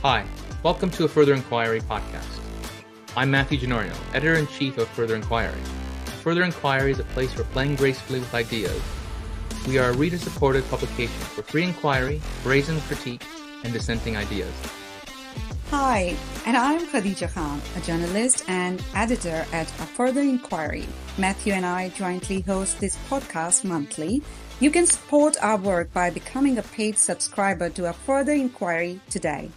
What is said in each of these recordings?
Hi, welcome to a Further Inquiry podcast. I'm Matthew Genorio, Editor-in-Chief of Further Inquiry. Further Inquiry is a place for playing gracefully with ideas. We are a reader-supported publication for free inquiry, brazen critique, and dissenting ideas. Hi, and I'm Khadija Khan, a journalist and editor at A Further Inquiry. Matthew and I jointly host this podcast monthly. You can support our work by becoming a paid subscriber to A Further Inquiry today.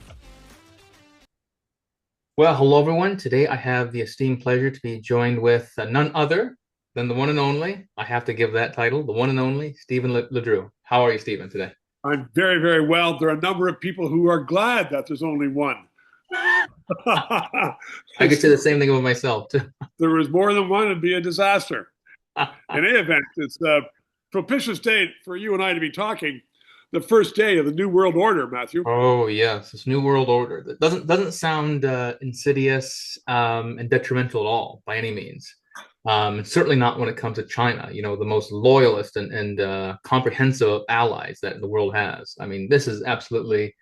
Well, hello everyone. Today I have the esteemed pleasure to be joined with none other than the one and only, I have to give that title, the one and only, Stephen Ledrew. How are you, Stephen, today? I'm very, very well. There are a number of people who are glad that there's only one. I could say the same thing about myself, too. There was more than one, it'd be a disaster. In any event, it's a propitious day for you and I to be talking. The first day of the New World Order, Matthew. Oh, yes, this New World Order. That doesn't sound insidious and detrimental at all, by any means. Certainly not when it comes to China, the most loyalist and comprehensive allies that the world has. I mean, this is absolutely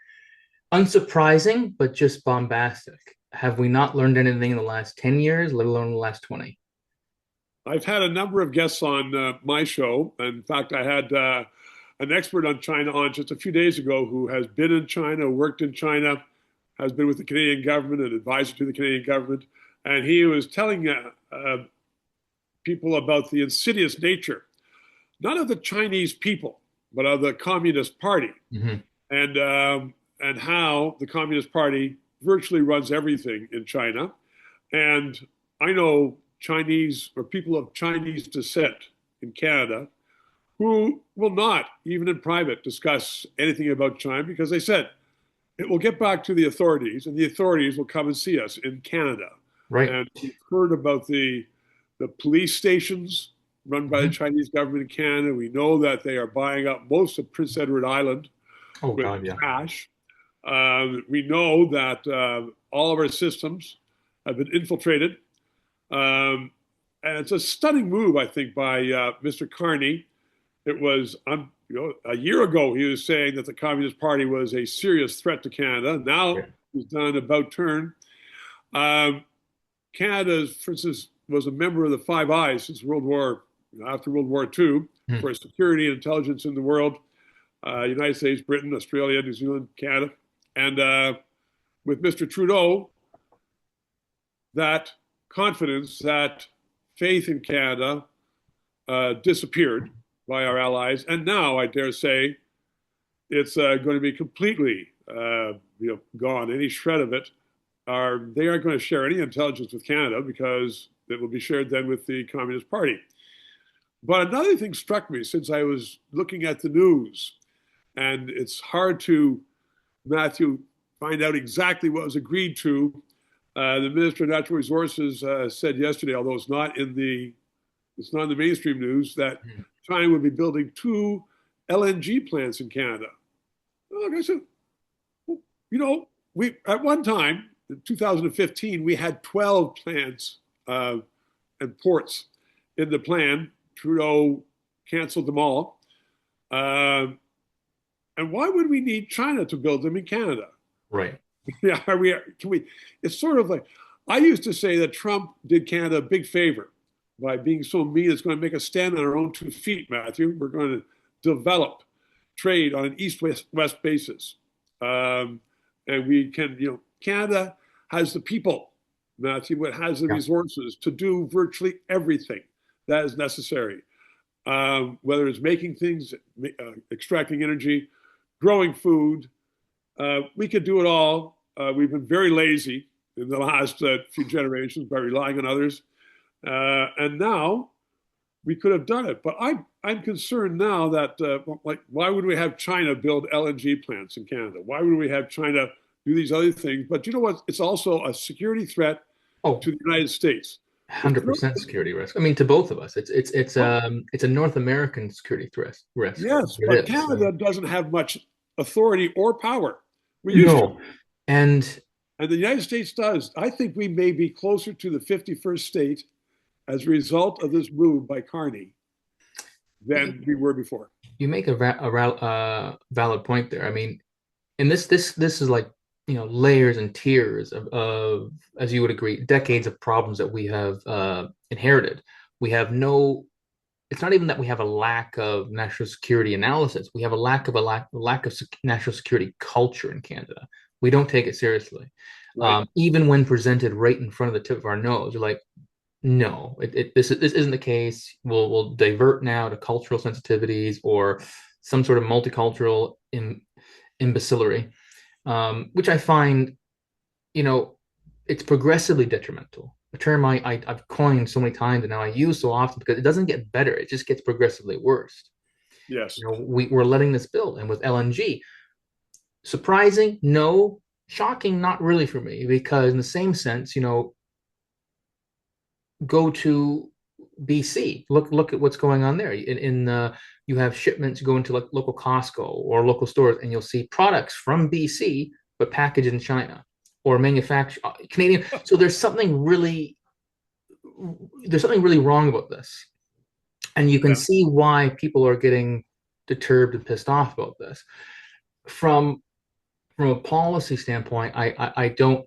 unsurprising, but just bombastic. Have we not learned anything in the last 10 years, let alone the last 20? I've had a number of guests on my show. In fact, I had an expert on China on just a few days ago who has been in China, worked in China, has been with the Canadian government, an advisor to the Canadian government. And he was telling people about the insidious nature, not of the Chinese people, but of the Communist Party. Mm-hmm. And how the Communist Party virtually runs everything in China. And I know Chinese or people of Chinese descent in Canada who will not, even in private, discuss anything about China because they said it will get back to the authorities and the authorities will come and see us in Canada. Right. And we've heard about the police stations run by the Chinese government in Canada. We know that they are buying up most of Prince Edward Island with cash. We know that all of our systems have been infiltrated. And it's a stunning move, I think, by Mr. Carney. It was, a year ago, he was saying that the Communist Party was a serious threat to Canada. Now he's done about turn. Canada, for instance, was a member of the Five Eyes since after World War II, for security and intelligence in the world. United States, Britain, Australia, New Zealand, Canada. And with Mr. Trudeau, that confidence, that faith in Canada disappeared by our allies. And now, I dare say, it's going to be completely gone. Any shred of it, they aren't going to share any intelligence with Canada because it will be shared then with the Communist Party. But another thing struck me since I was looking at the news, and it's hard to, Matthew, find out exactly what was agreed to. The Minister of Natural Resources said yesterday, although it's not in the mainstream news, that China would be building 2 LNG plants in Canada. Like I said, we at one time in 2015 we had 12 plants and ports in the plan. Trudeau canceled them all. And why would we need China to build them in Canada? Right. Yeah, it's sort of like, I used to say that Trump did Canada a big favor by being so mean. It's going to make us stand on our own 2 feet, Matthew. We're going to develop trade on an east-west basis. And we can, Canada has the people, Matthew, it has the resources to do virtually everything that is necessary. Whether it's making things, extracting energy, growing food, we could do it all. We've been very lazy in the last few generations by relying on others. And now we could have done it. But I'm concerned now that, why would we have China build LNG plants in Canada? Why would we have China do these other things? But you know what? It's also a security threat to the United States. 100% security risk. I mean, to both of us, it's a North American security risk. Yes, but Canada doesn't have much authority or power. We used to. And the United States does. I think we may be closer to the 51st state as a result of this move by Carney than we were before. You make a valid point there. I mean, and this is like layers and tiers as you would agree, decades of problems that we have inherited. We have no. It's not even that we have a lack of national security analysis. We have a lack of national security culture in Canada. We don't take it seriously, Right. even when presented right in front of the tip of our nose. You're like, no, this isn't the case. We'll divert now to cultural sensitivities or some sort of multicultural imbecillery, which I find, you know, it's progressively detrimental. A term I've coined so many times and now I use so often because it doesn't get better; it just gets progressively worse. Yes. We're letting this build, and with LNG, surprising, no, shocking, not really for me, because in the same sense, go to BC. Look at what's going on there. You have shipments going to like local Costco or local stores, and you'll see products from BC but packaged in China or manufactured Canadian. So there's something really wrong about this, and you can Yeah. see why people are getting deterred and pissed off about this. From from a policy standpoint, I don't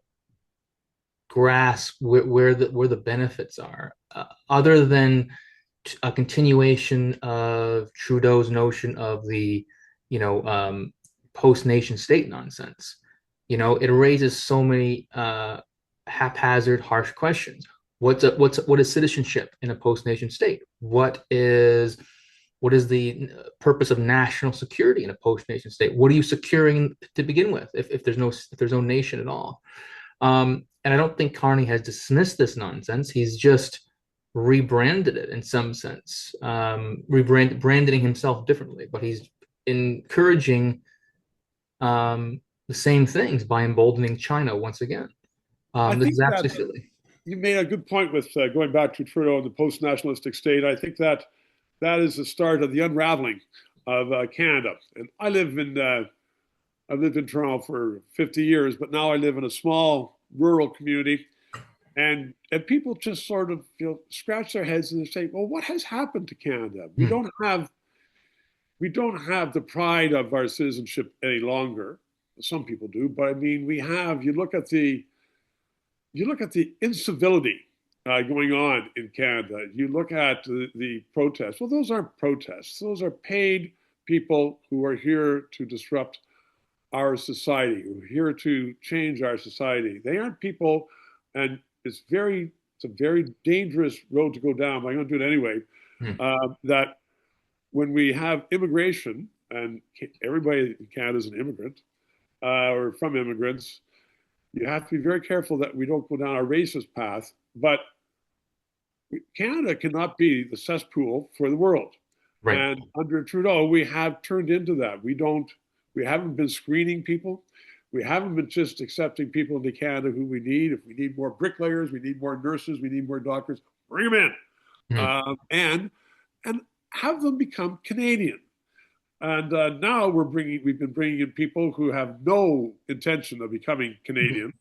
grasp where the benefits are, other than a continuation of Trudeau's notion of the, you know, post nation state nonsense. It raises so many haphazard, harsh questions. What is citizenship in a post nation state? What is the purpose of national security in a post nation state? What are you securing to begin with if there's no nation at all? And I don't think Carney has dismissed this nonsense. He's just rebranded it in some sense, branding himself differently, but he's encouraging the same things by emboldening China once again. I This think is that absolutely silly. you made a good point with going back to Trudeau and the post-nationalistic state. I think that that is the start of the unraveling of Canada. And I've lived in Toronto for 50 years, but now I live in a small rural community, and people just sort of scratch their heads and they say, "Well, what has happened to Canada? Hmm. We don't have the pride of our citizenship any longer. Some people do, but I mean, we have. You look at the incivility going on in Canada. You look at the protests. Well, those aren't protests. Those are paid people who are here to disrupt our society, who are here to change our society. They aren't people, and it's a very dangerous road to go down, but I'm going to do it anyway. Hmm. That when we have immigration, and everybody in Canada is an immigrant or from immigrants, you have to be very careful that we don't go down a racist path. But Canada cannot be the cesspool for the world. Right. And under Trudeau, we have turned into that. We haven't been screening people. We haven't been just accepting people into Canada who we need. If we need more bricklayers, we need more nurses, we need more doctors, bring them in, Hmm. and have them become Canadian. And now we've been bringing in people who have no intention of becoming Canadian.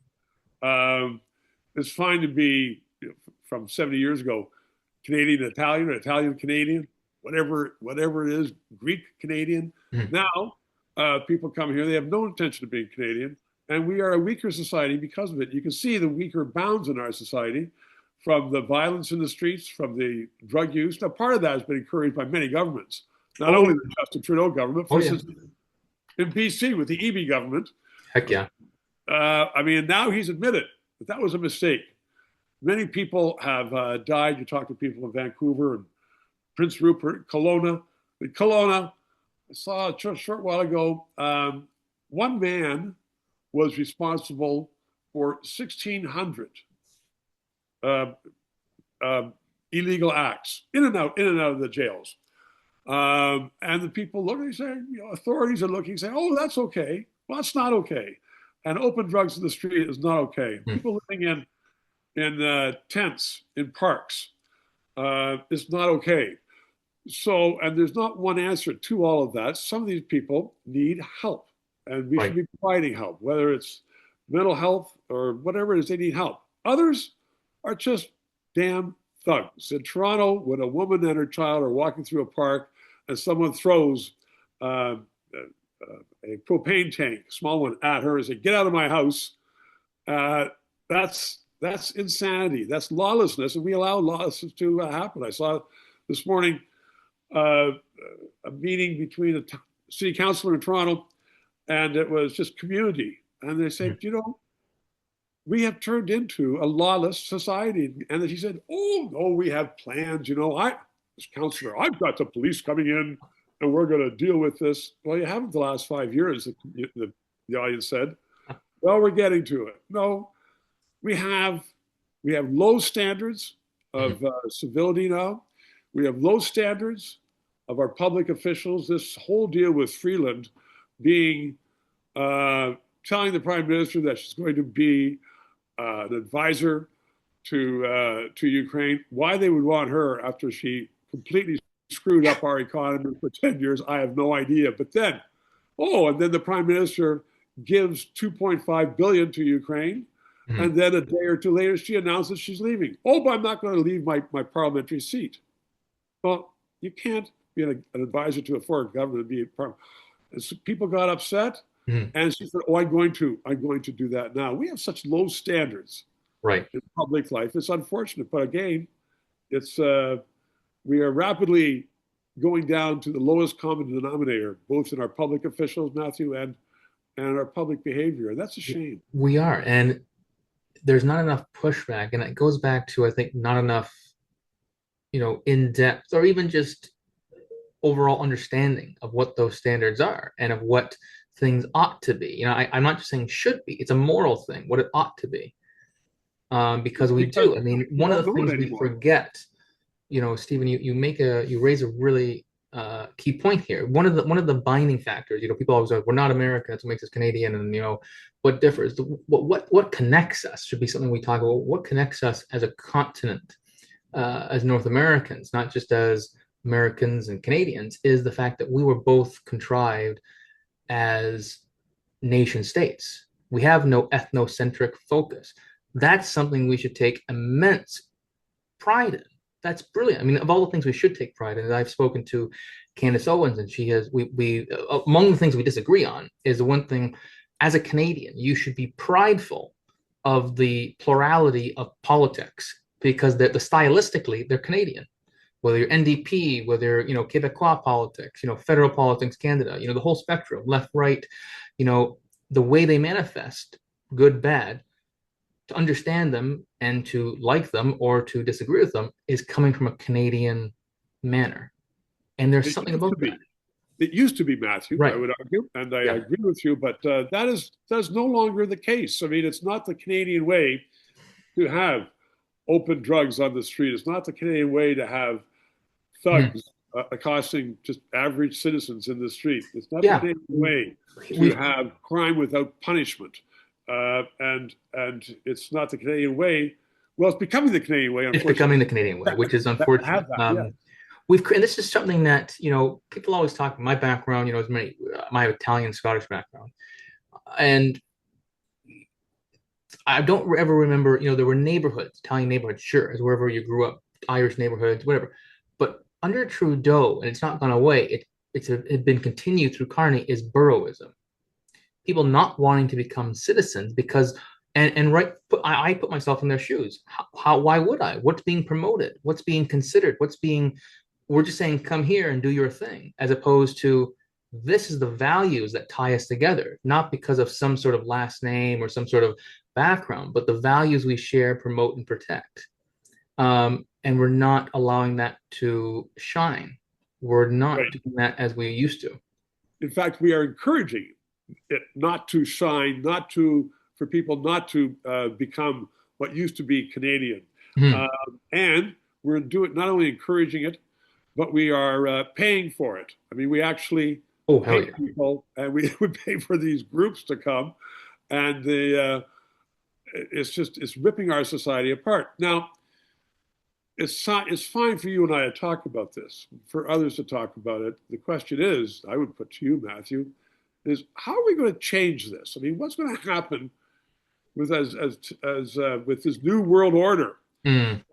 Um, it's fine to be from 70 years ago, Canadian Italian or Italian Canadian, whatever it is, Greek Canadian. Hmm. Now people come here, they have no intention of being Canadian, and we are a weaker society because of it. You can see the weaker bounds in our society from the violence in the streets, from the drug use. Now, part of that has been encouraged by many governments, not Oh, only the Justin Trudeau government, for oh yeah. instance, in BC with the EB government. Heck yeah. I mean, now he's admitted that that was a mistake. Many people have died. You talk to people in Vancouver and Prince Rupert, Kelowna. In Kelowna, I saw a short while ago, one man was responsible for 1,600 uh, uh, illegal acts in and out of the jails. And the people look, they say, authorities are looking, say, oh, that's okay. Well, that's not okay. And open drugs in the street is not okay. Hmm. People living in tents in parks is not okay. So, and there's not one answer to all of that. Some of these people need help, and we should Right. be providing help, whether it's mental health or whatever it is, they need help. Others are just damn thugs. In Toronto, when a woman and her child are walking through a park and someone throws uh, a propane tank, a small one, at her and say, "Get out of my house." Uh, that's insanity. That's lawlessness, and we allow lawlessness to happen. I saw this morning uh, a meeting between a city councilor in Toronto, and it was just community. And they said, you know, we have turned into a lawless society. And he said, "Oh no, we have plans. You know, as councilor, I've got the police coming in, and we're going to deal with this." Well, you haven't the last 5 years. The audience said, "Well, we're getting to it." No, we have low standards of civility now. We have low standards of our public officials. This whole deal with Freeland being telling the prime minister that she's going to be an advisor to Ukraine. Why they would want her after she completely screwed up our economy for 10 years, I have no idea. But then, and then the prime minister gives 2.5 billion to Ukraine. And then a day or two later, she announces she's leaving. "Oh, but I'm not going to leave my parliamentary seat." Well, you can't be an advisor to a foreign government and be a parliament. And so people got upset, and she said, "Oh, I'm going to do that now." We have such low standards, right, in public life. It's unfortunate, but again, it's we are rapidly going down to the lowest common denominator, both in our public officials, Matthew, and our public behavior. And that's a shame. We are, and there's not enough pushback, and it goes back to, I think, not enough, in depth or even just overall understanding of what those standards are and of what things ought to be. I'm not just saying should be; it's a moral thing, what it ought to be, because we do. I mean, one of the things we forget, Stephen, you raise a really key point here. One of the binding factors, people always say, "We're not American, that's what makes us Canadian," and what differs, what connects us should be something we talk about. What connects us as a continent, as North Americans, not just as Americans and Canadians, is the fact that we were both contrived as nation states. We have no ethnocentric focus. That's something we should take immense pride in. That's brilliant. I mean, of all the things we should take pride in, I've spoken to Candace Owens, and she has. We among the things we disagree on is the one thing. As a Canadian, you should be prideful of the plurality of politics because stylistically they're Canadian. Whether you're NDP, whether Quebecois politics, federal politics, Canada, the whole spectrum, left, right, the way they manifest, good, bad. To understand them and to like them or to disagree with them is coming from a Canadian manner. And there's something about that. It used to be, Matthew, right. I would argue, and I agree with you, but that is no longer the case. I mean, it's not the Canadian way to have open drugs on the street. It's not the Canadian way to have thugs accosting just average citizens in the street. It's not the Canadian way to have crime without punishment. And it's not the Canadian way. Well, it's becoming the Canadian way. It's becoming the Canadian way, which is unfortunate. And this is something that people always talk. My background, is my Italian Scottish background, and I don't ever remember. There were neighborhoods, Italian neighborhoods, sure, as wherever you grew up, Irish neighborhoods, whatever. But under Trudeau, and it's not gone away. It's been continued through Carney, is boroughism. People not wanting to become citizens because, I put myself in their shoes. Why would I? What's being promoted? What's being considered? We're just saying, come here and do your thing, as opposed to this is the values that tie us together, not because of some sort of last name or some sort of background, but the values we share, promote, and protect. And we're not allowing that to shine. We're not doing that as we used to. In fact, we are encouraging it not to shine, for people not to become what used to be Canadian. And we're not only encouraging it, but we are paying for it. I mean, we actually pay people, and we would pay for these groups to come, and it's ripping our society apart. Now, it's fine for you and I to talk about this, for others to talk about it. The question is, I would put to you, Matthew, is how are we going to change this? I mean, what's going to happen with with this new world order? And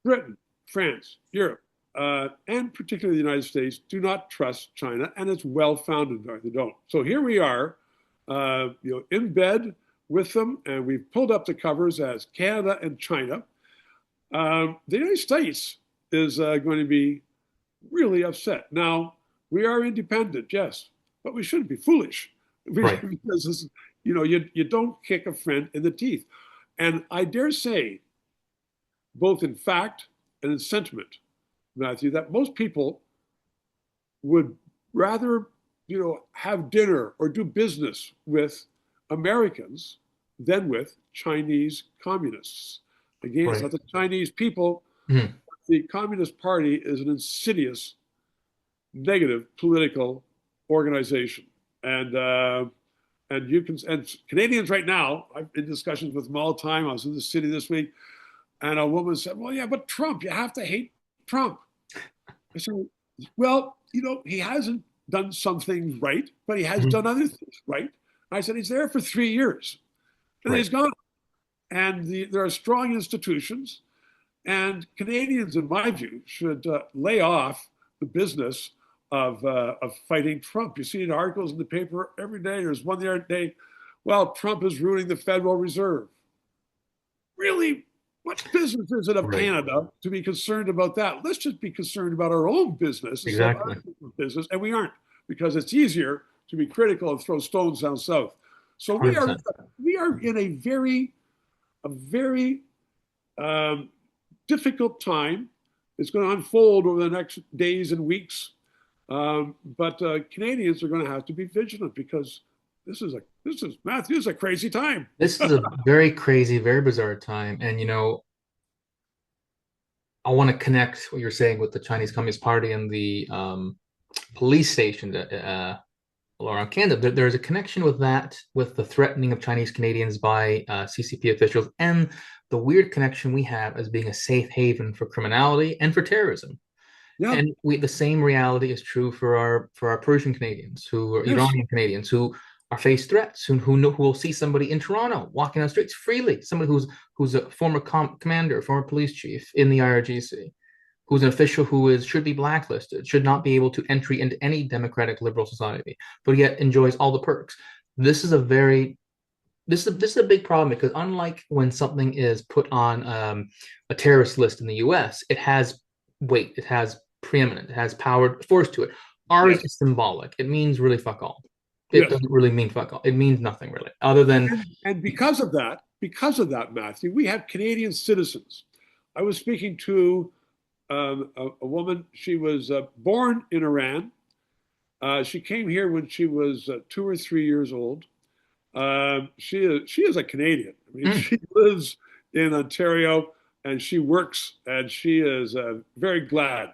Britain, France, Europe, and particularly the United States, do not trust China, and it's well-founded they don't. So here we are, in bed with them, and we've pulled up the covers as Canada and China. The United States is going to be really upset. Now, we are independent, yes, but we shouldn't be foolish Right. because this, you don't kick a friend in the teeth. And I dare say, both in fact and in sentiment, Matthew, that most people would rather, have dinner or do business with Americans than with Chinese communists. Again, it's Right. not the Chinese people. Mhm. The Communist Party is an insidious, negative political organization, and you can and Canadians right now. I'm in discussions with them all the time. I was in the city this week, and a woman said, "Well, yeah, but Trump, you have to hate Trump." I said, "Well, he hasn't done some things right, but he has done Mhm. other things right." I said, "He's there for 3 years, and then Right. he's gone." And there are strong institutions, and Canadians, in my view, should lay off the business of fighting Trump. You see the articles in the paper every day. There's one the other day. Well, Trump is ruining the Federal Reserve. Really? What business is it of Right. Canada to be concerned about that? Let's just be concerned about our own business instead of other Exactly. people's business. And we aren't, because it's easier to be critical and throw stones down south. So we are 100%. we are in a very um, difficult time. It's going to unfold over the next days and weeks. But Canadians are going to have to be vigilant because Matthew, this is a crazy time. This is a very crazy, very bizarre time. And, I want to connect what you're saying with the Chinese Communist Party and the police station around Canada. There's a connection with that, with the threatening of Chinese Canadians by CCP officials, and the weird connection we have as being a safe haven for criminality and for terrorism. Yeah. And the same reality is true for our Persian Canadians, who are Yes. Iranian Canadians, who are faced threats, who will see somebody in Toronto walking on the streets freely, somebody who's a former commander, former police chief in the IRGC, who's an official should be blacklisted, should not be able to entry into any democratic liberal society, but yet enjoys all the perks. This is a very this is a big problem because unlike when something is put on a terrorist list in the U.S., it has weight, it has preeminent, it has power force to it. Ours Yes. is symbolic. It means really fuck all. It Yes. doesn't really mean fuck all. It means nothing really, other than And because of that, Matthew, we have Canadian citizens. I was speaking to a woman. She was born in Iran. She came here when she was 2 or 3 years old. She is a Canadian. I mean, mm, she lives in Ontario and she works, and she is very glad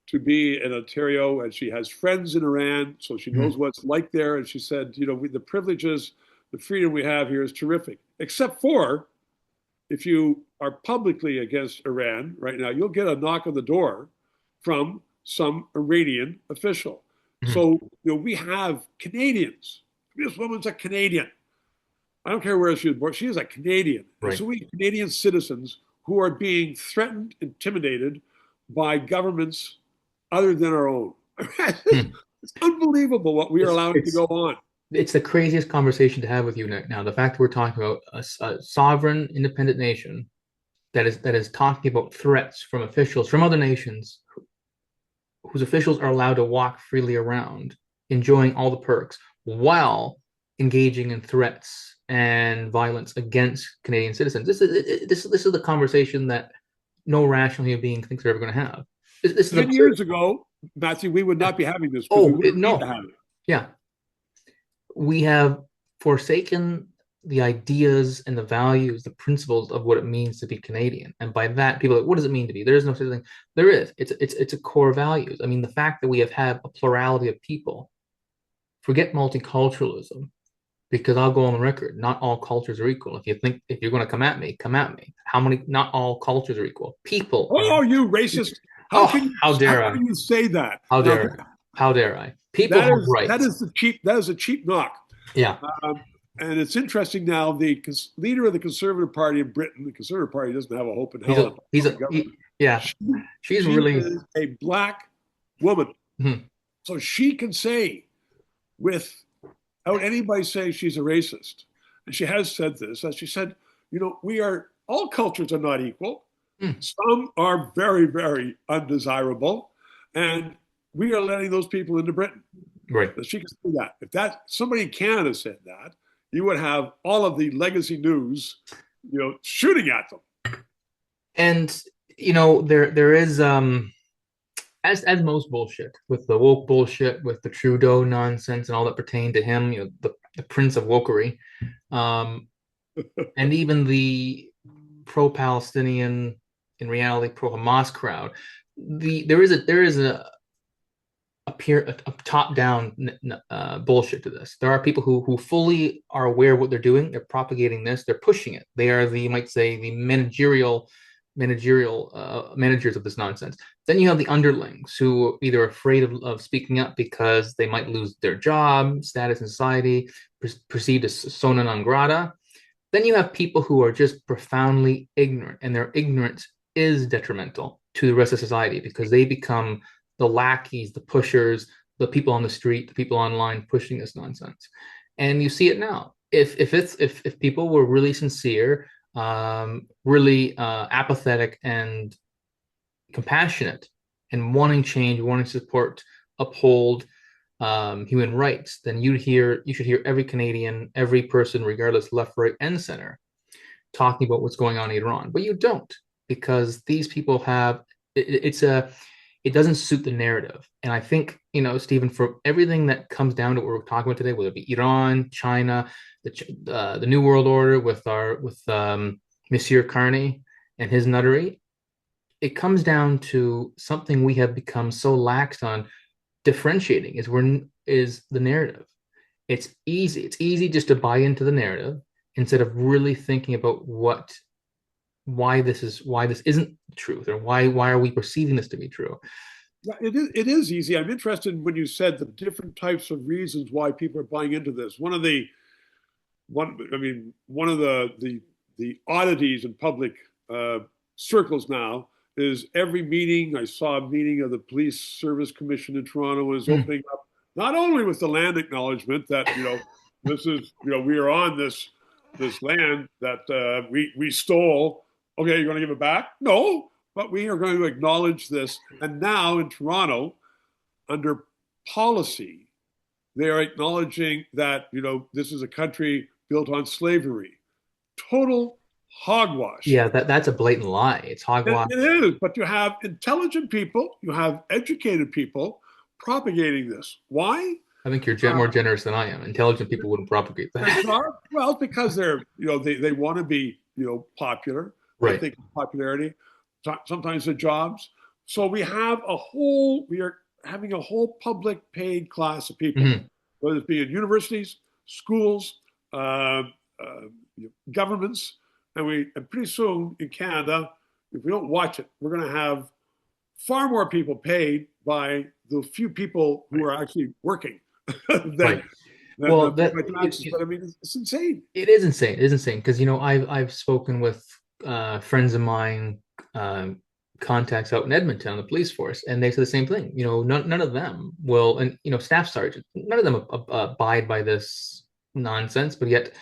to be in Ontario, and she has friends in Iran, so she knows mm, what it's like there. And she said, the privileges, the freedom we have here is terrific, except for if you are publicly against Iran right now, you'll get a knock on the door from some Iranian official. mm, So, we have Canadians. This woman's a Canadian. I don't care where she was born. She is a Canadian. And right. so we have Canadian citizens who are being threatened, intimidated by governments other than our own. Mm. It's unbelievable what we are It's, allowing to it's go on. it's the craziest conversation to have with you now. The fact that we're talking about a sovereign, independent nation that is talking about threats from officials from other nations whose officials are allowed to walk freely around, enjoying all the perks while engaging in threats and violence against Canadian citizens. This is the conversation that no rational human being thinks they're ever going to have. This is 10 absurd. years ago, Matthew, we would not be having this because we Oh wouldn't need to no, have it. yeah, we have forsaken the ideas and the values, the principles of what it means to be Canadian. And by that, people are like, what does it mean to be? There is no such thing. There is. It's a core values. I mean, the fact that we have had a plurality of people, forget multiculturalism, because I'll go on the record, not all cultures are equal. If you're going to come at me, come at me. How many, not all cultures are equal. People are. Oh, you racist. How Oh, can you, how how dare I? can you say that? How Now, dare I? How dare I? People that have is that rights. is the cheap that is a cheap knock. Yeah. And it's interesting now. The leader of the Conservative Party in Britain, the Conservative Party doesn't have a hope in He's hell a he's in a government. Yeah, She, she's she really. is a black woman. Mhm. So she can say, without anybody saying she's a racist, and she has said this, as she said, we are, all cultures are not equal. Mm. Some are very, very undesirable. And we are letting those people into Britain. Right. That she can say that. If that somebody in Canada said that, you would have all of the legacy news, shooting at them. And there is as most bullshit with the woke bullshit with the Trudeau nonsense and all that pertained to him, the Prince of Wokery, um, and even the pro-Palestinian, in reality pro-Hamas crowd. There is a top-down bullshit to this. There are people who fully are aware of what they're doing. They're propagating this. They're pushing it. They are you might say, the managers of this nonsense. Then you have the underlings who are either afraid of speaking up because they might lose their job, status in society, perceived as persona non grata. Then you have people who are just profoundly ignorant, and their ignorance is detrimental to the rest of society because they become the lackeys, the pushers, the people on the street, the people online pushing this nonsense. And you see it now. If people were really sincere, really apathetic and compassionate, and wanting change, wanting to support, uphold human rights, then you should hear every Canadian, every person, regardless left, right, and center, talking about what's going on in Iran. But you don't, because these people have it doesn't suit the narrative. And I think, Stephen, for everything that comes down to what we're talking about today, whether it be Iran, China, the New World Order with Monsieur Carney and his nuttery, it comes down to something we have become so lax on differentiating is the narrative. It's easy just to buy into the narrative instead of really thinking about why this isn't the truth, or why are we perceiving this to be true. Yeah, it is easy. I'm interested when you said the different types of reasons why people are buying into this. One of the oddities in public circles now is every meeting. I saw a meeting of the Police Service Commission in Toronto is Mm. opening up not only with the land acknowledgement that this is we are on this land that we stole. Okay, you're going to give it back? No, but we are going to acknowledge this. And now in Toronto, under policy, they are acknowledging that this is a country built on slavery. Total hogwash. Yeah, that's a blatant lie. It's hogwash. It is, but you have intelligent people, you have educated people propagating this. Why? I think you're Uh, more generous than I am. Intelligent people wouldn't propagate that. well, because they're they want to be popular. They Right. think of popularity. Sometimes the jobs. So we are having a whole public paid class of people, Hmm. whether it be in universities, schools, governments, and pretty soon in Canada, if we don't watch it, we're going to have far more people paid by the few people who Right. are actually working than Right. Well, paid by taxes. But I mean, it's insane. it is insane. It is insane because I've spoken with friends of mine, contacts out in Edmonton on the police force, and they say the same thing. None of them will, and staff sergeants, none of them abide by this nonsense, but yet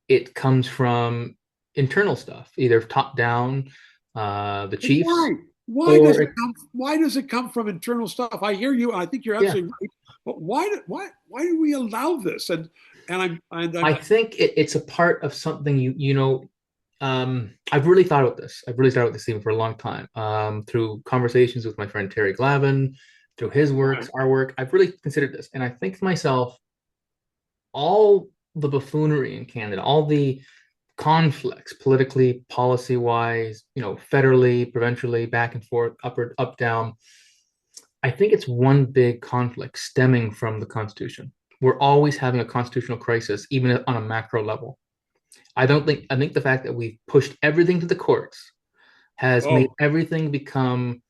it comes from internal stuff, either top down, the chiefs, Why? or Why does it come from internal stuff? I hear you. I think you're yeah. absolutely right. But why do we allow this? I think it's a part of something I've really thought about this. I've really thought about this even for a long time. Through conversations with my friend Terry Glavin, through his works, our work, I've really considered this. And I think to myself, all the buffoonery in Canada, all the conflicts politically, policy wise, federally, provincially, back and forth, up, down. I think it's one big conflict stemming from the Constitution. We're always having a constitutional crisis, even on a macro level. I think the fact that we've pushed everything to the courts has made Oh, everything become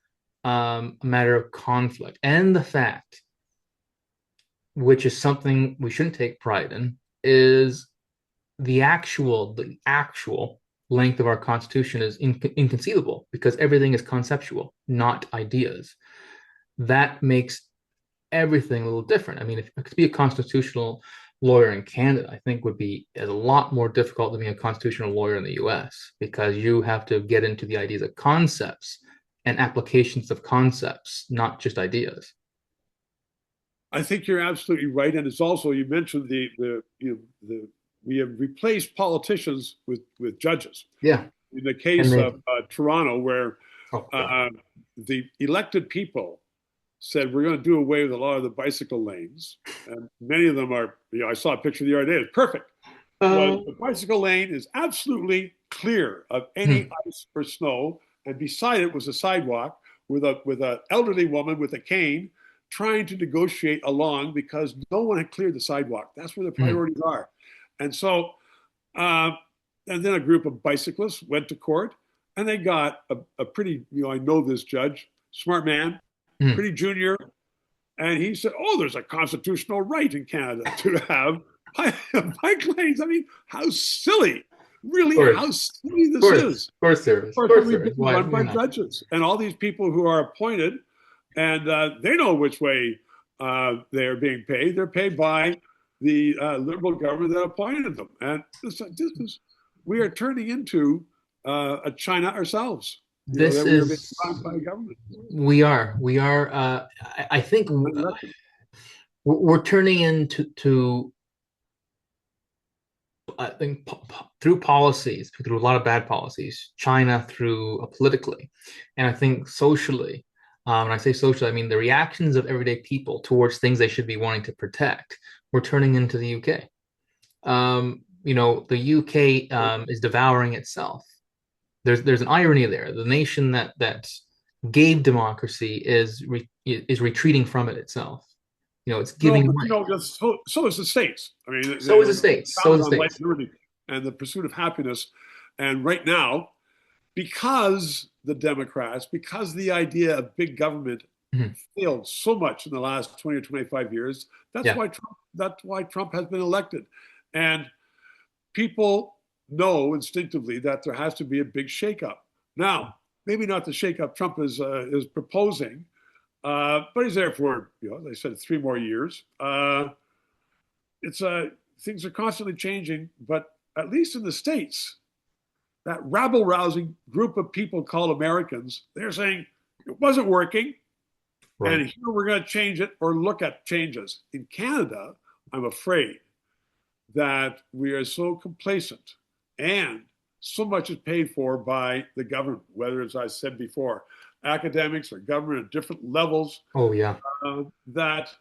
a matter of conflict. And the fact, which is something we shouldn't take pride in, is the actual length of our Constitution is inconceivable because everything is conceptual, not ideas. That makes everything a little different. I mean, if to be a constitutional lawyer in Canada, I think would be a lot more difficult than being a constitutional lawyer in the US because you have to get into the ideas of concepts and applications of concepts, not just ideas. I think you're absolutely right, and it's also you mentioned the we have replaced politicians with judges. Yeah. In the And case they, of Toronto, where oh God. uh, the elected people said we're going to do away with a lot of the bicycle lanes, and many of them are. I saw a picture the other day. It's perfect. Uh, Was the bicycle lane is absolutely clear of any hmm, ice or snow, and beside it was a sidewalk with a elderly woman with a cane trying to negotiate along because no one had cleared the sidewalk. That's where the hmm, priorities are, and so uh, and then a group of bicyclists went to court, and they got a pretty I know this judge, smart man, hmm. pretty junior, and he said, "Oh, there's a constitutional right in Canada to have bike lanes." I mean, how silly! Of Really, course, how silly of this course, is. of course there Of is. Of course, course there is. everything's Why? run Why by not? judges, and all these people who are appointed, and they know which way they are being paid. They're paid by the Liberal government that appointed them, and this is we are turning into a China ourselves. This That we are being is run by government we are. I think unelected. we're turning into to I think through policies, through a lot of bad policies, China through politically, and I think socially. When I say socially, I mean the reactions of everyday people towards things they should be wanting to protect. We're turning into the UK. The UK is devouring itself. There's an irony there. The nation that gave democracy is retreating from it itself. It's No, giving but away. so is the states. I mean, So is the they states. So founded is the on life, states. liberty, and the pursuit of happiness. And right now, because the Democrats, because the idea of big government Mhm. failed so much in the last 20 or 25 years, Yeah. That's why Trump has been elected. And people know instinctively that there has to be a big shakeup. Now, maybe not the shakeup Trump is proposing, but he's there for, they said 3 more years. It's Things are constantly changing, but at least in the states, that rabble-rousing group of people called Americans, they're saying it wasn't working, and Right. here we're going to change it or look at changes. In Canada, I'm afraid that we are so complacent, and so much is paid for by the government, whether, as I said before, academics or government at different levels, Oh yeah. that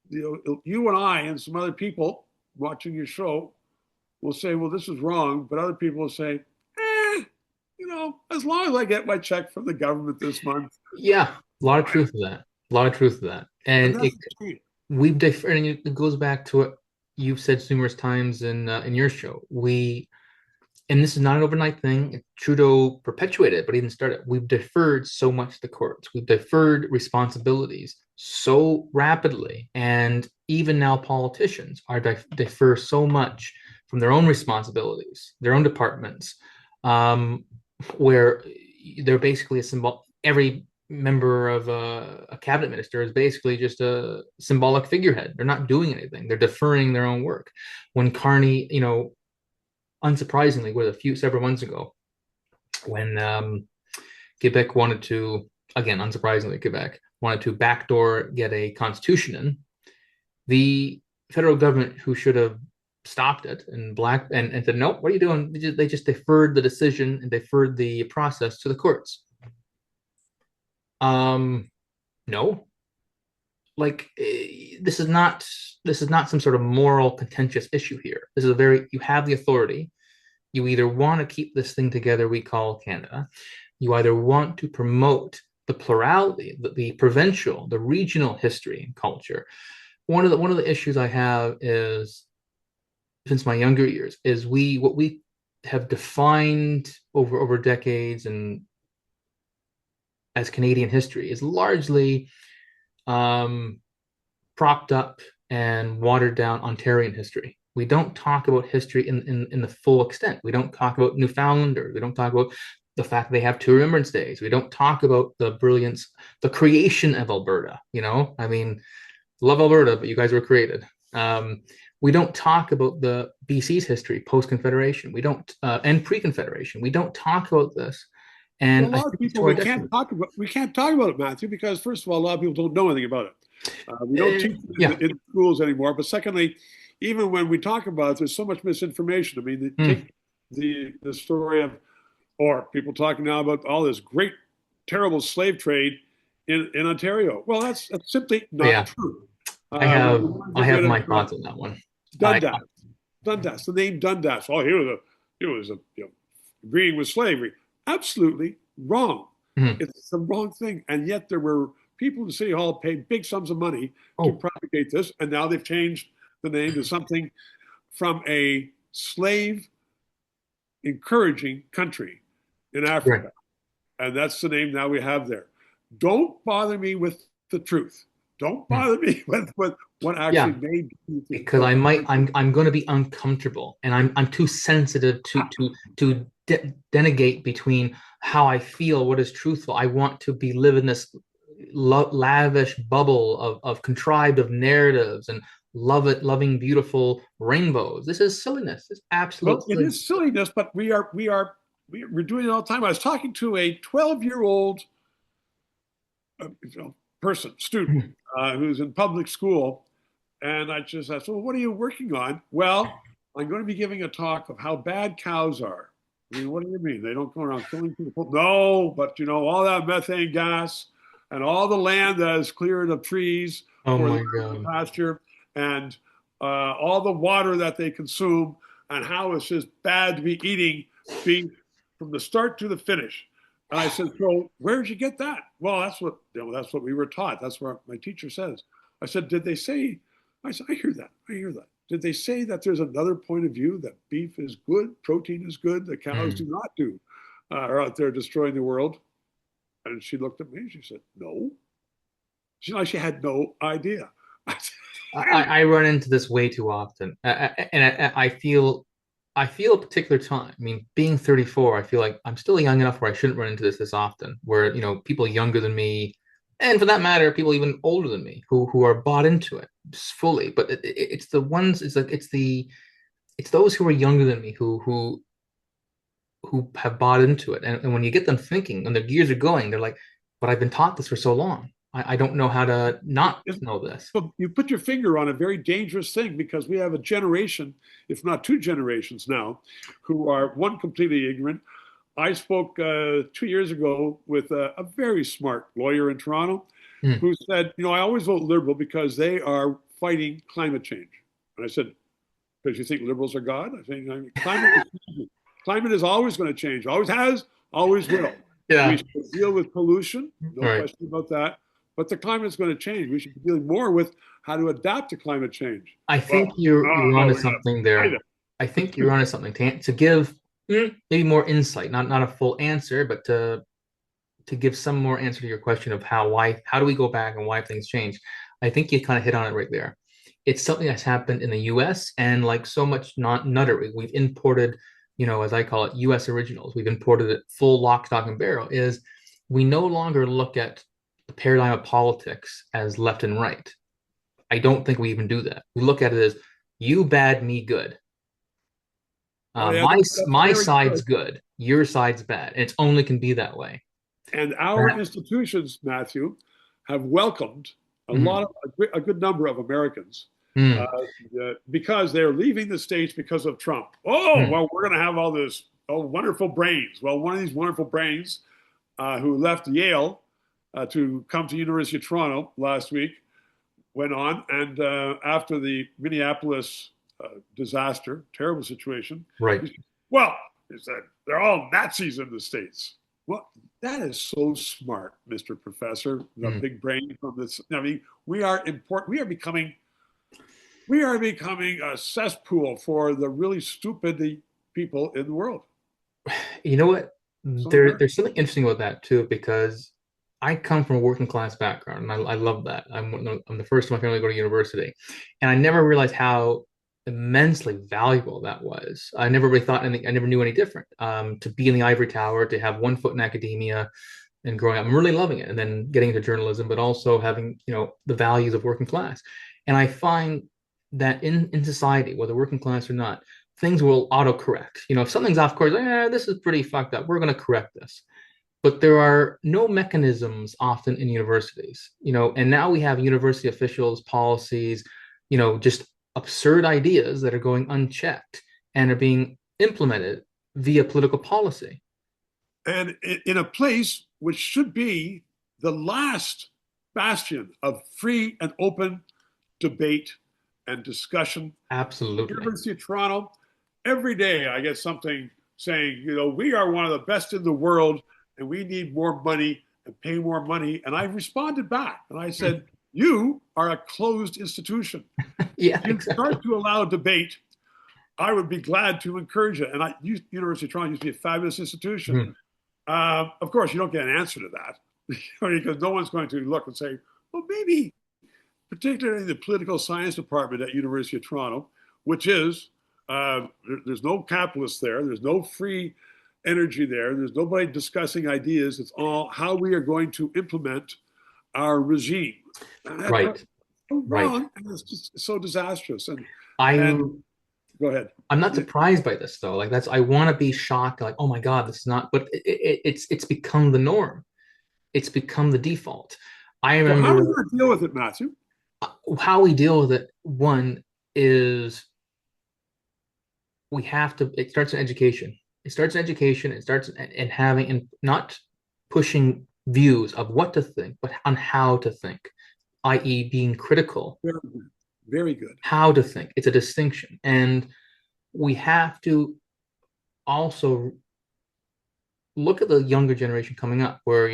you and I and some other people watching your show will say, well, this is wrong. But other people will say, as long as I get my check from the government this month, Yeah. A lot of truth to that. A lot of truth to that. and And that's the key. we've different. And it goes back to what you've said numerous times in your show. And this is not an overnight thing. Trudeau perpetuated it, but he didn't start it. We've deferred so much to the courts. We've deferred responsibilities so rapidly. And even now, politicians are defer so much from their own responsibilities, their own departments, um, where they're basically a symbol. Every member of a cabinet minister is basically just a symbolic figurehead. They're not doing anything. They're deferring their own work. When Carney, unsurprisingly, several months ago, when Quebec wanted to, again, unsurprisingly, Quebec wanted to backdoor get a constitution in, the federal government, who should have stopped it and said, nope, what are you doing? They just deferred the decision and deferred the process to the courts. No, like this is not some sort of moral contentious issue here. This is you have the authority. You either want to keep this thing together we call Canada, you either want to promote the plurality, the provincial, the regional history and culture. One of the issues I have is, since my younger years, is what we have defined over decades and as Canadian history is largely um, propped up and watered down Ontarian history. We don't talk about history in the full extent. We don't talk about Newfoundlanders. We don't talk about the fact they have two Remembrance Days. We don't talk about the brilliance, the creation of Alberta. I mean, love Alberta, but you guys were created. We don't talk about the BC's history post Confederation. We don't and pre Confederation. We don't talk about this, Well, a and I lot of think it's people to our detriment. we can't talk about it, Matthew, because first of all, a lot of people don't know anything about it. We don't teach it Yeah. in schools anymore. But secondly, even when we talk about it, there's so much misinformation. I mean, Mm. take the story of, or people talking now about all this great, terrible slave trade in Ontario. Well, that's simply not Yeah. true. I We have want to I get have rid of my thoughts on that one. I Dundas. Dundas, the name Dundas. Oh, he was agreeing with slavery. Absolutely wrong. Mhm. It's the wrong thing. And yet there were people in City Hall paid big sums of money to Oh, propagate this, and now they've changed the name to something from a slave encouraging country in right. Africa. And that's the name now we have there. Don't bother me with the truth. Don't Mhm. bother me with what actually Yeah, made because I the might country. I'm going to be uncomfortable, and I'm too sensitive to denegate between how I feel, what is truthful. I want to be live in this lavish bubble of contrived of narratives and loving beautiful rainbows. This is silliness. It's absolute Well, it silliness. is silliness, but we're doing it all the time. I was talking to a 12-year-old person, student, Mhm. who's in public school, and I just asked, "Well, what are you working on?" Well, I'm going to be giving a talk of how bad cows are. I mean, what do you mean? They don't go around killing people? No, but all that methane gas and all the land that is cleared of trees Oh for the my God. pasture and all the water that they consume and how it's just bad to be eating beef from the start to the finish. And I said, "So where did you get that?" Well, that's what we were taught. That's what my teacher says. I said, "Did they say?" I said, "I hear that. I hear that. Did they say that there's another point of view that beef is good, protein is good, that cows do Mm. not do, are out there destroying the world?" And she looked at me and she said, "No." She had no idea. I run into this way too often, and I feel a particular time. I mean, being 34, I feel like I'm still young enough where I shouldn't run into this often. Where people younger than me, and for that matter, people even older than me who are bought into it fully. But it's the ones. It's like it's those who are younger than me who have bought into it. And when you get them thinking, when their gears are going, they're like, "But I've been taught this for so long. I don't know how to not know this." So you put your finger on a very dangerous thing because we have a generation, if not two generations now, who are one completely ignorant. I spoke 2 years ago with a very smart lawyer in Toronto Hmm. who said, I always vote Liberal because they are fighting climate change. And I said, because you think liberals are God? I think climate is always going to change, always has, always will. We Yeah. should deal with pollution, no All right. question about that. But the climate is going to change. We should be dealing more with how to adapt to climate change. I Well, think you're no, onto we got to something fight there. it. I think you're onto something to give maybe more insight, not a full answer, but to give some more answer to your question of how do we go back and why things change. I think you kind of hit on it right there. It's something that's happened in the U.S. and like so much not nuttery. We've imported, as I call it, U.S. originals. We've imported it full lock, stock, and barrel. Is we no longer look at the paradigm of politics as left and right. I don't think we even do that. We look at it as you bad, me good. Oh, yeah, that's My very side's good. good, your side's bad. It only can be that way. And our institutions, Matthew, have welcomed Mhm. a good number of Americans uh, Mm, because they're leaving the states because of Trump. Oh, mm, well, we're going to have all this wonderful brains. Well, one of these wonderful brains who left Yale to come to University of Toronto last week went on, and after the Minneapolis disaster, terrible situation, right. he said, well, he said, they're all Nazis in the States. Well, that is so smart, Mr. Professor, the Mm. big brain from this. I mean, we are important. We are becoming a cesspool for the really stupid people in the world. You know what? So embarrassing. There's something interesting about that too, because I come from a working class background, and I love that. I'm the first in my family to go to university, and I never realized how immensely valuable that was. I never really thought anything, I never knew any different. To be in the ivory tower, to have one foot in academia and growing up, I'm really loving it. And then getting into journalism, but also having, the values of working class. And I find that in society, whether working class or not, things will autocorrect. If something's off course, this is pretty fucked up. We're going to correct this. But there are no mechanisms often in universities, and now we have university officials, policies, just absurd ideas that are going unchecked and are being implemented via political policy. And in a place which should be the last bastion of free and open debate and discussion. Absolutely. University of Toronto, every day I get something saying, we are one of the best in the world and we need more money and pay more money. And I responded back and I said, you are a closed institution. Yeah, you exactly. start to allow debate, I would be glad to encourage it. And University of Toronto used to be a fabulous institution. Mm. Of course, you don't get an answer to that because no one's going to look and say, well, maybe, particularly the political science department at University of Toronto, which is, there's no capitalists there, there's no free energy there, there's nobody discussing ideas. It's all how we are going to implement our regime. Right. So Right. wrong, and it's just so disastrous. I'm Go ahead. I'm not surprised by this though. Like I want to be shocked. Like, oh my God, this is not. But it's become the norm. It's become the default. I So how are we remember going to deal with it, Matthew? how we deal with it. One is we have to. It starts in education. It starts in education. It starts in having and not pushing views of what to think, but on how to think, i.e., being critical. Very good. Very good. How to think. It's a distinction, and we have to also look at the younger generation coming up where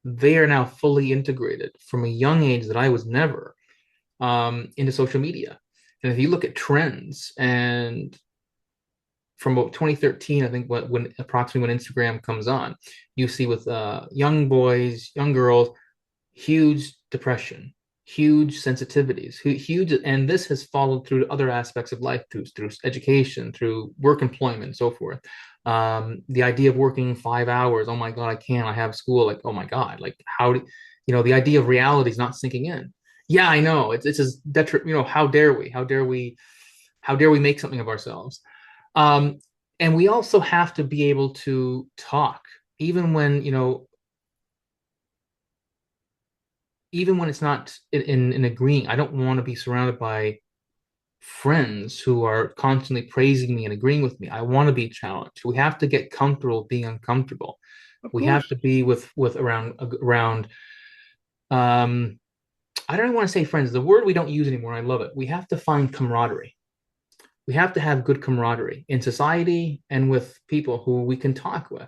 they are now fully integrated from a young age that I was never into social media. And if you look at trends and from about 2013, I think when approximately when Instagram comes on, you see with young boys, young girls, huge depression, huge sensitivities, huge, and this has followed through other aspects of life, through education, through work employment, and so forth. The idea of working 5 hours, oh my God, I can't, I have school, like, oh my God, like how do the idea of reality is not sinking in. Yeah, I know it's just how dare we? How dare we make something of ourselves? And we also have to be able to talk, even when even when it's not in agreeing. I don't want to be surrounded by friends who are constantly praising me and agreeing with me. I want to be challenged. We have to get comfortable being uncomfortable. Of We have course. to be with around I don't want to say friends, the word we don't use anymore. I love it. We have to find camaraderie. We have to have good camaraderie in society and with people who we can talk with,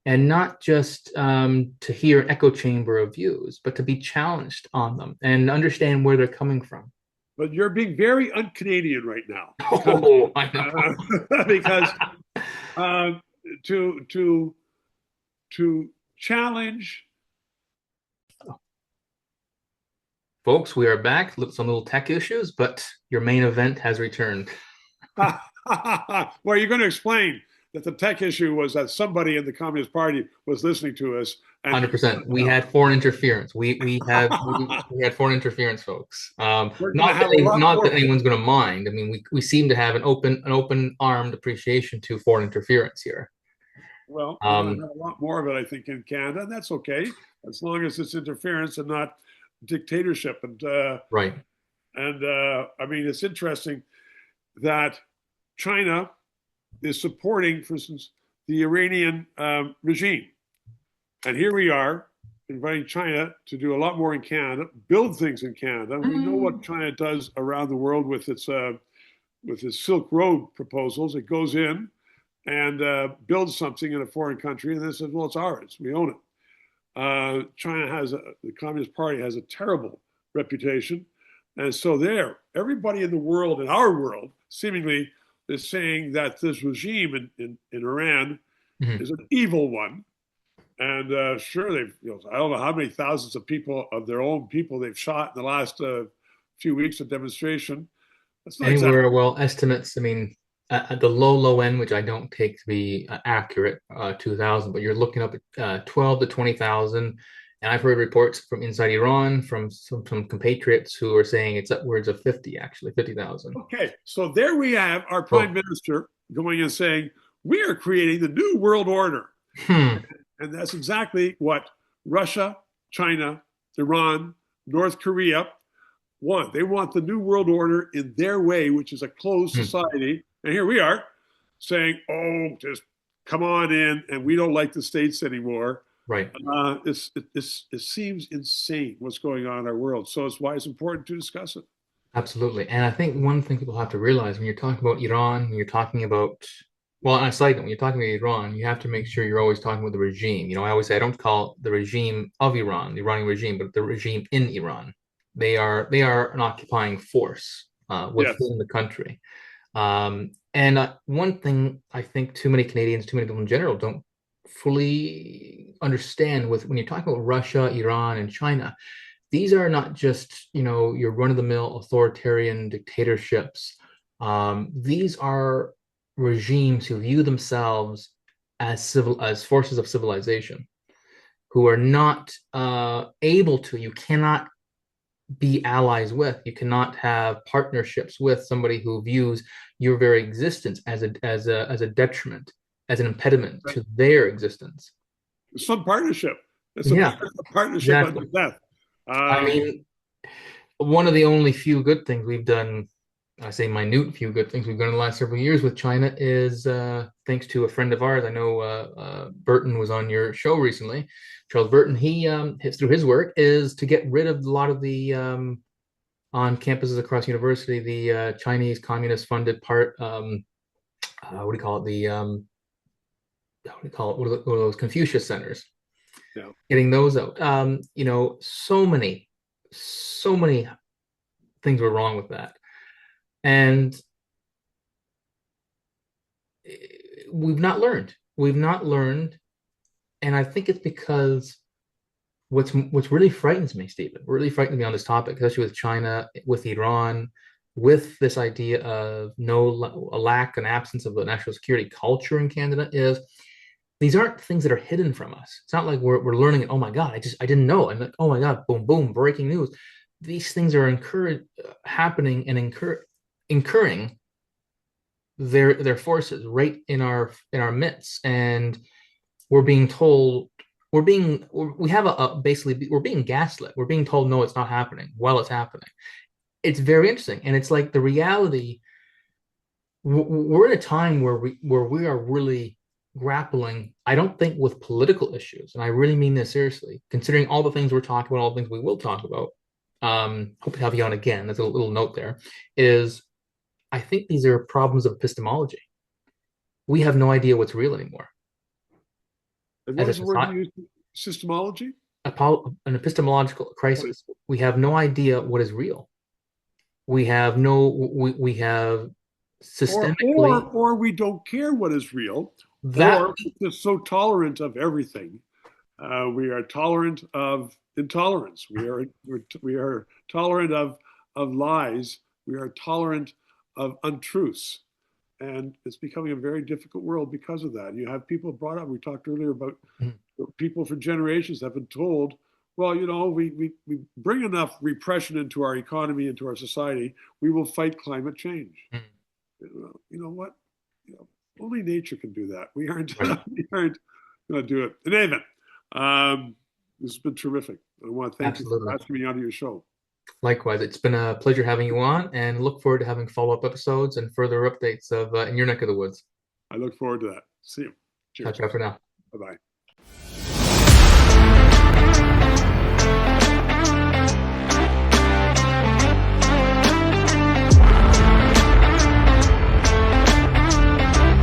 and not just to hear an echo chamber of views, but to be challenged on them and understand where they're coming from. But you're being very un-Canadian right now because, Oh, I know. because uh, to challenge. Folks, we are back. Some little tech issues, but your main event has returned. Well, you're going to explain that the tech issue was that somebody in the Communist Party was listening to us. And 100%. We had foreign interference. We had foreign interference, folks. we're going to Not have a lot not more. that anyone's going to mind. I mean, we seem to have an open armed appreciation to foreign interference here. Well, we're going to Um, have a lot more of it, I think, in Canada, and that's okay as long as it's interference and not dictatorship. right. I mean, it's interesting that China is supporting, for instance, the Iranian regime. And here we are inviting China to do a lot more in Canada, build things in Canada. We know what China does around the world with its Silk Road proposals. It goes in and builds something in a foreign country, and then says, "Well, it's ours. We own it." The Communist Party has a terrible reputation, and so everybody in the world, in our world, seemingly is saying that this regime in Iran Mhm. is an evil one. And sure, I don't know how many thousands of people, of their own people, they've shot in the last few weeks of demonstration. That's not exactly. Anywhere, well, estimates, I mean, at the low end, which I don't take to be accurate, 2,000, but you're looking up at 12 to 20,000. And I've heard reports from inside Iran from some compatriots who are saying it's upwards of 50, actually, 50,000. Okay, so there we have our prime Oh, minister going and saying, we are creating the new world order. hmm, And that's exactly what Russia, China, Iran, North Korea want. They want the new world order in their way, which is a closed hmm, society. And here we are saying, oh, just come on in, and we don't like the states anymore. right. It seems insane what's going on in our world. So it's why it's important to discuss it. Absolutely. And I think one thing people have to realize when you're talking about Iran, when you're talking about, well, on a side note, when you're talking about Iran, you have to make sure you're always talking about the regime. You know, I always say I don't call it the regime of Iran, the Iranian regime, but the regime in Iran. They are an occupying force Yes. within the country. And one thing I think too many Canadians, too many people in general, don't fully understand with when you're talking about Russia, Iran, and China, these are not just, your run-of-the-mill authoritarian dictatorships. These are regimes who view themselves as forces of civilization, who are not able to. You cannot be allies with. You cannot have partnerships with somebody who views your very existence as a detriment, as an impediment to their existence. Some partnership. It's a, Yeah, a partnership unto exactly. death. I Um, mean, one of the only few good things we've done, I say minute few good things we've done in the last several years with China is thanks to a friend of ours. I know Burton was on your show recently. Charles Burton, he through his work is to get rid of a lot of the on campuses across university, the Chinese communist funded part, what do you call it? What do you call it? What are those Confucius centers? yeah. Getting those out. So many things were wrong with that. And we've not learned. We've not learned. And I think it's because what's really frightens me, Stephen, really frightens me on this topic, especially with China, with Iran, with this idea of a lack and absence of a national security culture in Canada is these aren't things that are hidden from us. It's not like we're learning it. Oh my God, I didn't know. And like, oh my God, boom, boom, breaking news. These things are happening and incurring their forces right in our midst, and we're being told we have basically we're being gaslit. We're being told no, it's not happening while it's happening. It's very interesting, and it's like the reality. We're in a time where we are really grappling. I don't think with political issues, and I really mean this seriously. Considering all the things we're talking about, all the things we will talk about. Hope to have you on again. That's a little note there. Is I think these are problems of epistemology. We have no idea what's real anymore And as what a is the word society. you use? Systemology? An epistemological crisis. We have no idea what is real. We have systemically Or we don't care what is real, that or we're just so tolerant of everything. We are tolerant of intolerance. We are tolerant of lies. We are tolerant of untruths. And it's becoming a very difficult world because of that. You have people brought up, we talked earlier about people for generations have been told, well, we bring enough repression into our economy, into our society, we will fight climate change. You know what? You know, only nature can do that. We aren't, right. we aren't going to do it. In any event, this has been terrific. I want to thank you for Absolutely. asking me onto your show. Likewise, it's been a pleasure having you on, and look forward to having follow-up episodes and further updates of in your neck of the woods. I look forward to that. See you. Ciao, Cheers. ciao for now. Bye bye.